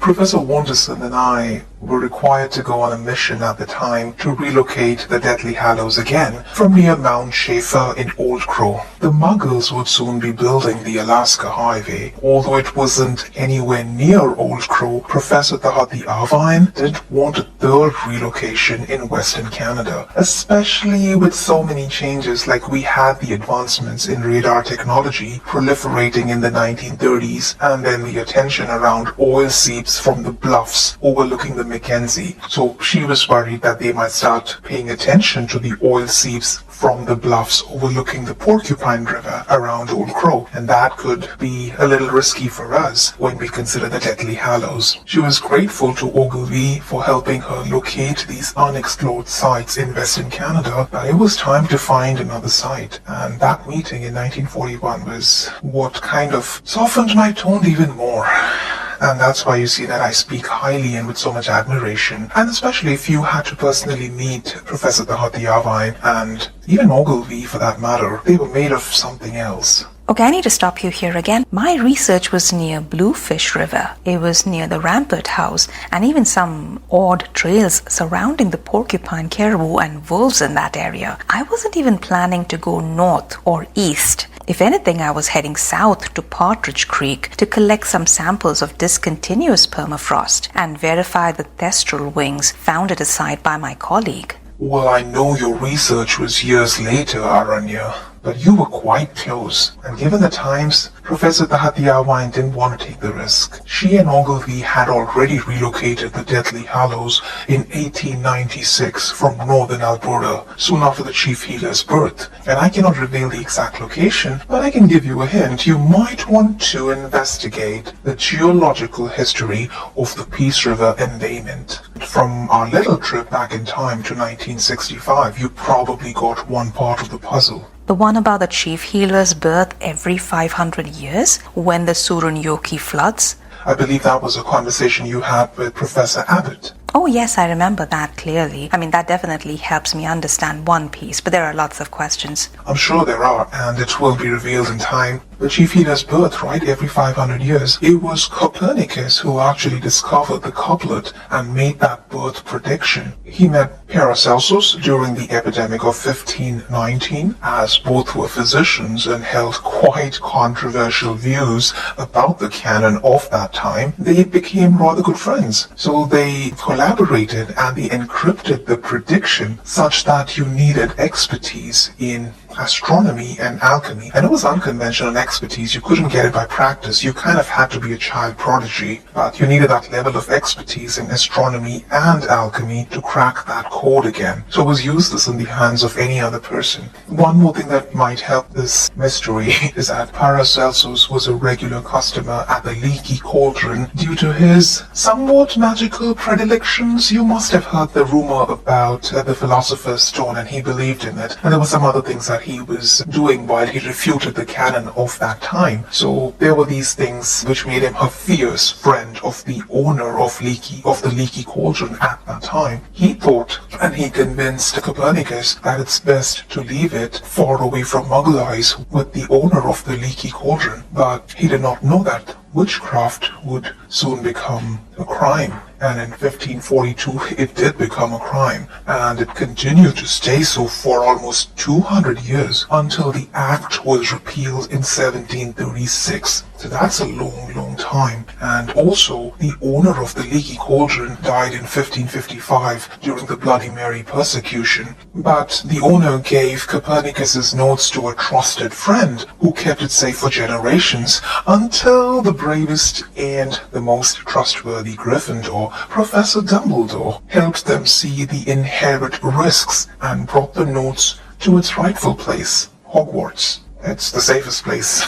Professor Wanderson and I were required to go on a mission at the time to relocate the Deathly Hallows again from near Mount Schaefer in Old Crow. The muggles would soon be building the Alaska Highway. Although it wasn't anywhere near Old Crow, Professor Tahati Irvine didn't want a third relocation in Western Canada, especially with so many changes, like we had the advancements in radar technology proliferating in the 1930s, and then the attention around oil seeps from the bluffs overlooking the Mackenzie. So she was worried that they might start paying attention to the oil seeps from the bluffs overlooking the Porcupine River around Old Crow, and that could be a little risky for us when we consider the Deathly Hallows. She was grateful to Ogilvy for helping her locate these unexplored sites in Western Canada, but it was time to find another site, and that meeting in 1941 was what kind of softened my tone even more. And that's why you see that I speak highly and with so much admiration. And especially if you had to personally meet Professor Tahati Irvine, and even Ogilvy for that matter, they were made of something else. Okay, I need to stop you here again. My research was near Bluefish River. It was near the Rampart House, and even some odd trails surrounding the porcupine, caribou, and wolves in that area. I wasn't even planning to go north or east. If anything, I was heading south to Partridge Creek to collect some samples of discontinuous permafrost and verify the thestral wings found at a site by my colleague. Well, I know your research was years later, Aaranya, but you were quite close, and given the times, Professor Tahati Irvine didn't want to take the risk. She and Ogilvy had already relocated the Deathly Hallows in 1896 from northern Alberta, soon after the chief healer's birth. And I cannot reveal the exact location, but I can give you a hint. You might want to investigate the geological history of the Peace River embayment. From our little trip back in time to 1965, you probably got one part of the puzzle. The one about the chief healer's birth every 500 years when the Surunyoki floods? I believe that was a conversation you had with Professor Abbott. Oh yes, I remember that clearly. I mean, that definitely helps me understand one piece, but there are lots of questions. I'm sure there are, and it will be revealed in time. The chief healer's birth, right, every 500 years. It was Copernicus who actually discovered the couplet and made that birth prediction. He met Paracelsus during the epidemic of 1519, as both were physicians and held quite controversial views about the canon of that time. They became rather good friends, so they collaborated and they encrypted the prediction such that you needed expertise in astronomy and alchemy. And it was unconventional expertise. You couldn't get it by practice. You kind of had to be a child prodigy, but you needed that level of expertise in astronomy and alchemy to crack that code again. So it was useless in the hands of any other person. One more thing that might help this mystery is that Paracelsus was a regular customer at the Leaky Cauldron due to his somewhat magical predilections. You must have heard the rumor about the Philosopher's Stone, and he believed in it. And there were some other things that he was doing while he refuted the canon of that time. So there were these things which made him a fierce friend of the owner of the Leaky Cauldron at that time. He thought, and he convinced Copernicus, that it's best to leave it far away from Muggle eyes with the owner of the Leaky Cauldron. But he did not know that witchcraft would soon become a crime. And in 1542, it did become a crime, and it continued to stay so for almost 200 years until the act was repealed in 1736. So that's a long, long time. And also, the owner of the Leaky Cauldron died in 1555 during the Bloody Mary persecution. But the owner gave Copernicus's notes to a trusted friend who kept it safe for generations until the bravest and the most trustworthy Gryffindor, Professor Dumbledore, helped them see the inherent risks and brought the notes to its rightful place, Hogwarts. It's the safest place.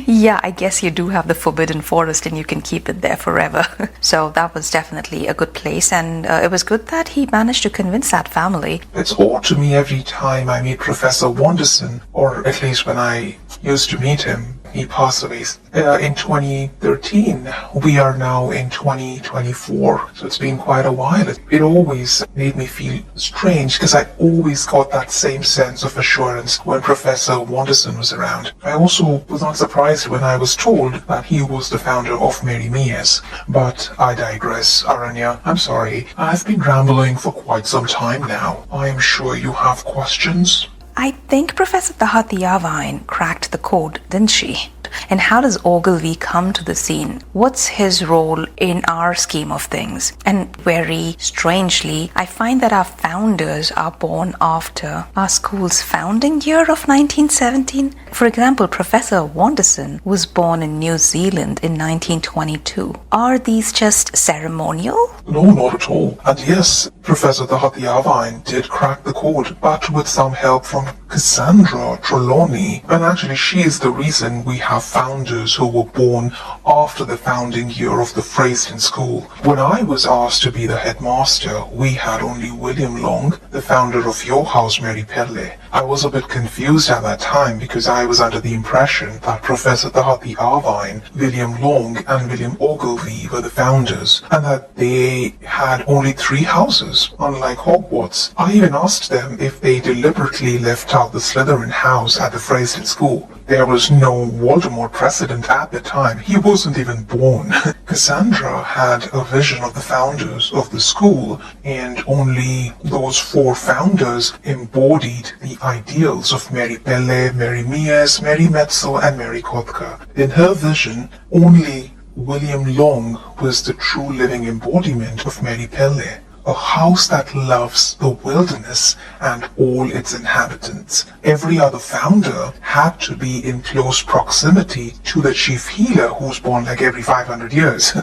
Yeah, I guess you do have the Forbidden Forest and you can keep it there forever. So that was definitely a good place, and it was good that he managed to convince that family. It's odd to me every time I meet Professor Wanderson, or at least when I used to meet him. he passed away in 2013. We are now in 2024, so it's been quite a while. It always made me feel strange because I always got that same sense of assurance when Professor Wanderson was around. I also was not surprised when I was told that he was the founder of MeriMies. But I digress, Aaranya. I'm sorry. I've been rambling for quite some time now. I am sure you have questions. I think Professor Tahatiyavain cracked the code, didn't she? And how does Ogilvy come to the scene? What's his role in our scheme of things? And very strangely, I find that our founders are born after our school's founding year of 1917. For example, Professor Wanderson was born in New Zealand in 1922. Are these just ceremonial? No, not at all. And yes, Professor Tahatiyavain did crack the code, but with some help from Cassandra Trelawney. And actually, she is the reason we have founders who were born after the founding year of the Frazden School. When I was asked to be the headmaster, we had only William Long, the founder of your house, Mary Pelle. I was a bit confused at that time because I was under the impression that Professor Tahatiyavain, William Long, and William Ogilvy were the founders, and that they had only 3 houses, unlike Hogwarts. I even asked them if they deliberately left out the Slytherin house at the Frazden School. There was no Voldemort precedent at the time. He wasn't even born. Cassandra had a vision of the founders of the school, and only those 4 founders embodied the ideals of Mary Pelle, MeriMies, Mary Metzel, and Mary Kotka. In her vision, only William Long was the true living embodiment of Mary Pelle. A house that loves the wilderness and all its inhabitants. Every other founder had to be in close proximity to the chief healer who's born like every 500 years.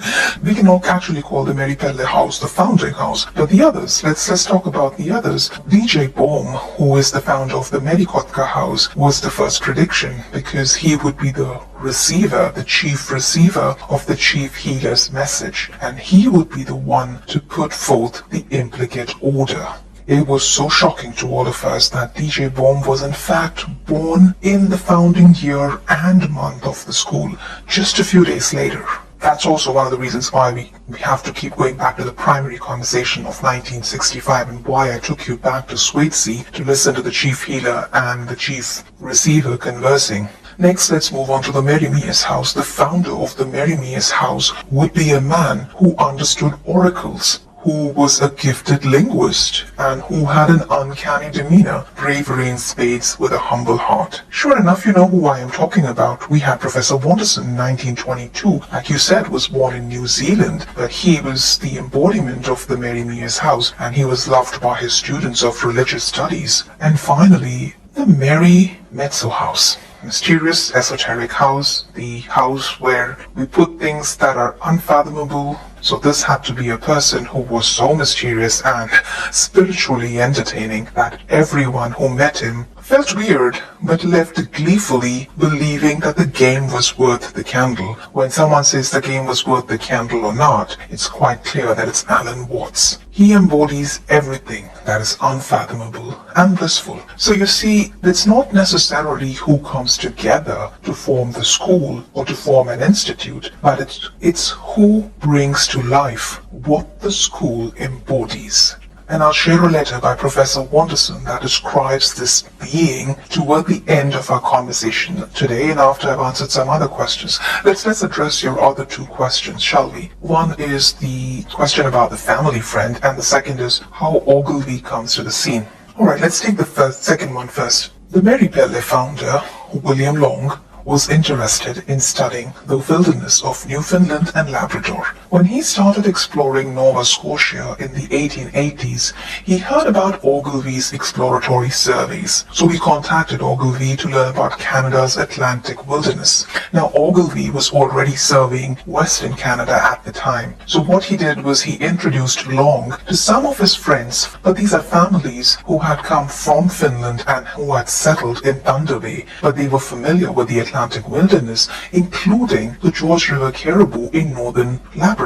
We can all actually call the Mary Pelle house the founding house. But the others, let's talk about the others. DJ Bohm, who is the founder of the Mary Kotka house, was the first prediction because he would be the receiver, the chief receiver of the chief healer's message, and he would be the one to put forth the implicate order. It was so shocking to all of us that DJ Bohm was in fact born in the founding year and month of the school, just a few days later. That's also one of the reasons why we have to keep going back to the primary conversation of 1965 and why I took you back to Swaitsea to listen to the chief healer and the chief receiver conversing. Next, let's move on to the MeriMies house. The founder of the MeriMies house would be a man who understood oracles, who was a gifted linguist, and who had an uncanny demeanor, bravery in spades with a humble heart. Sure enough, you know who I am talking about. We had Professor Wanderson in 1922, like you said, was born in New Zealand, but he was the embodiment of the MeriMies house, and he was loved by his students of religious studies. And finally, the Mary Metzel house. Mysterious, esoteric house, the house where we put things that are unfathomable. So this had to be a person who was so mysterious and spiritually entertaining that everyone who met him felt weird, but left gleefully believing that the game was worth the candle. When someone says the game was worth the candle or not, it's quite clear that it's Alan Watts. He embodies everything that is unfathomable and blissful. So you see, it's not necessarily who comes together to form the school or to form an institute, but it's who brings to life what the school embodies. And I'll share a letter by Professor Wanderson that describes this being toward the end of our conversation today, and after I've answered some other questions. Let's address your other 2 questions, shall we? One is the question about the family friend, and the second is how Ogilvy comes to the scene. Alright, let's take the second one first. The Mary Pelle founder, William Long, was interested in studying the wilderness of Newfoundland and Labrador. When he started exploring Nova Scotia in the 1880s, he heard about Ogilvy's exploratory surveys. So he contacted Ogilvy to learn about Canada's Atlantic wilderness. Now Ogilvy was already surveying Western Canada at the time. So what he did was he introduced Long to some of his friends, but these are families who had come from Finland and who had settled in Thunder Bay, but they were familiar with the Atlantic wilderness, including the George River caribou in northern Labrador.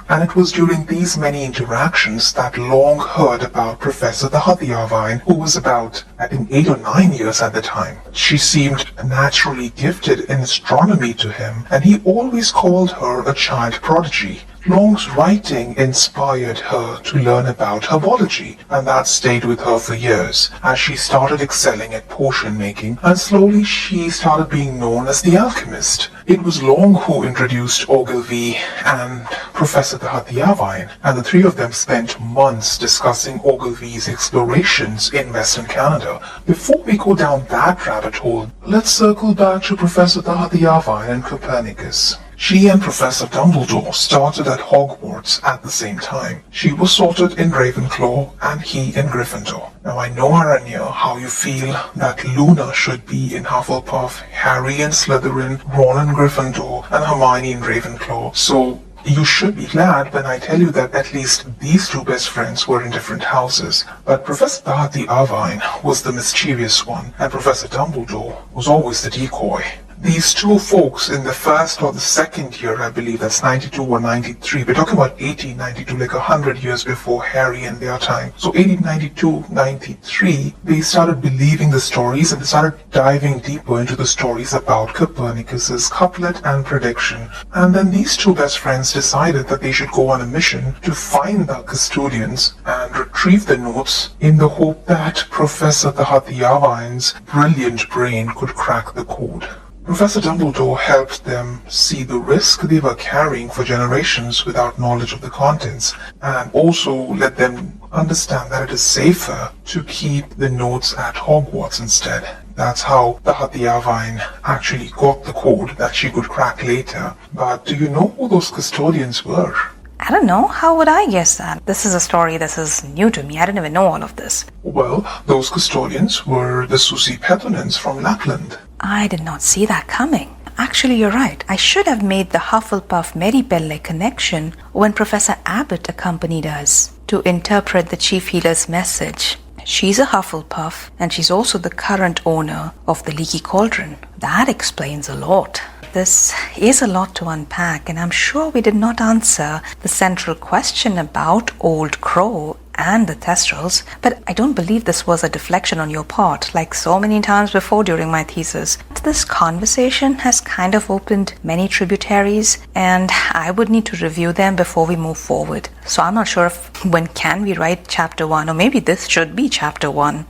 And it was during these many interactions that Long heard about Professor Hathiavine, who was about, I think, 8 or 9 years at the time. She seemed naturally gifted in astronomy to him, and he always called her a child prodigy. Long's writing inspired her to learn about herbology, and that stayed with her for years as she started excelling at potion making, and slowly she started being known as the alchemist. It was Long who introduced Ogilvy and Professor Hathiavine, and the three of them spent months discussing Ogilvy's explorations in Western Canada. Before we go down that rabbit hole, let's circle back to Professor Hathiavine and Copernicus. She and Professor Dumbledore started at Hogwarts at the same time. She was sorted in Ravenclaw and he in Gryffindor. Now I know, Aaranya, how you feel that Luna should be in Hufflepuff, Harry in Slytherin, Ron in Gryffindor, and Hermione in Ravenclaw. So you should be glad when I tell you that at least these two best friends were in different houses. But Professor Hathiavine was the mischievous one, and Professor Dumbledore was always the decoy. These two folks in the first or the second year, I believe that's 92 or 93, we're talking about 1892, like 100 years before Harry and their time. So 1892, 93, they started believing the stories and they started diving deeper into the stories about Copernicus's couplet and prediction. And then these two best friends decided that they should go on a mission to find the custodians and retrieve the notes in the hope that Professor Hathiavine's brilliant brain could crack the code. Professor Dumbledore helped them see the risk they were carrying for generations without knowledge of the contents, and also let them understand that it is safer to keep the notes at Hogwarts instead. That's how the Hathiavine actually got the code that she could crack later. But do you know who those custodians were? I don't know. How would I guess that? This is a story this is new to me. I didn't even know all of this. Well, those custodians were the Susipetonens from Lapland. I did not see that coming. Actually, you're right. I should have made the Hufflepuff Meripelle connection when Professor Abbott accompanied us to interpret the Chief Healer's message. She's a Hufflepuff, and she's also the current owner of the Leaky Cauldron. That explains a lot. This is a lot to unpack, and I'm sure we did not answer the central question about Old Crow and the Thestrals, but I don't believe this was a deflection on your part, like so many times before during my thesis. This conversation has kind of opened many tributaries, and I would need to review them before we move forward. So I'm not sure when can we write chapter 1, or maybe this should be chapter 1.